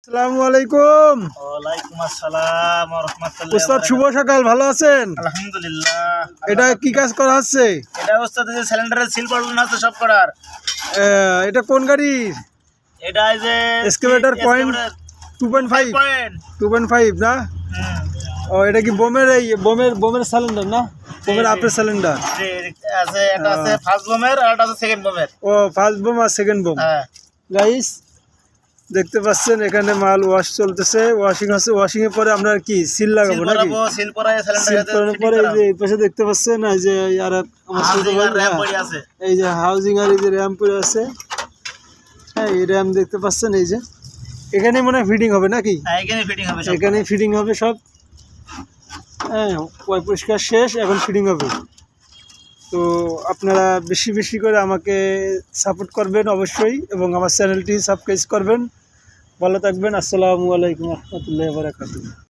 আসসালামু আলাইকুম। ওয়ালাইকুম আসসালাম ওয়া রাহমাতুল্লাহি উস্তাদ শুভ সকাল, ভালো আছেন? আলহামদুলিল্লাহ। এটা কি কাজ করা হচ্ছে? এটা ওস্তাদ যে সিলিন্ডারের সিল পাল্টানো আছে সব করার। এটা কোন গাড়ির? এটা এই যে এক্সকেভেটর পয়েন্ট 2.5 পয়েন্ট 2.5 না? ও এটা কি বোমের সিলিন্ডার না? বোমের আপের সিলিন্ডার আছে, একটা আছে ফার্স্ট বোমের আর একটা আছে সেকেন্ড বোমের। ও ফার্স্ট বোম আর সেকেন্ড বোম। হ্যাঁ গাইস দেখতে পাচ্ছেন এখানে মাল ওয়াশ চলতেছে, ওয়াশিং আছে। ওয়াশিং এর পরে আমরা কি সিল লাগাবো নাকি? সিল পরায় সিল সিলিন্ডারের করার পরে এই যে এই পাশে দেখতে পাচ্ছেন এই যে আর আমার ছোট ভাই র্যাম পড়ে আছে। এই যে হাউজিং আর এই যে র্যাম পড়ে আছে। হ্যাঁ এই র্যাম দেখতে পাচ্ছেন এই যে এখানে মনে হয় ফিটিং হবে নাকি? হ্যাঁ এখানে ফিটিং হবে সব। এখানে ফিটিং হবে সব। হ্যাঁ পরিষ্কার শেষ, এখন ফিটিং হবে। তো আপনারা বেশি বেশি করে আমাকে সাপোর্ট করবেন অবশ্যই, এবং আমার চ্যানেলটি সাবস্ক্রাইব করবেন। ভালো থাকবেন। আসসালামু আলাইকুম রহমতুল্লাহি ওয়া বারাকাতুহু।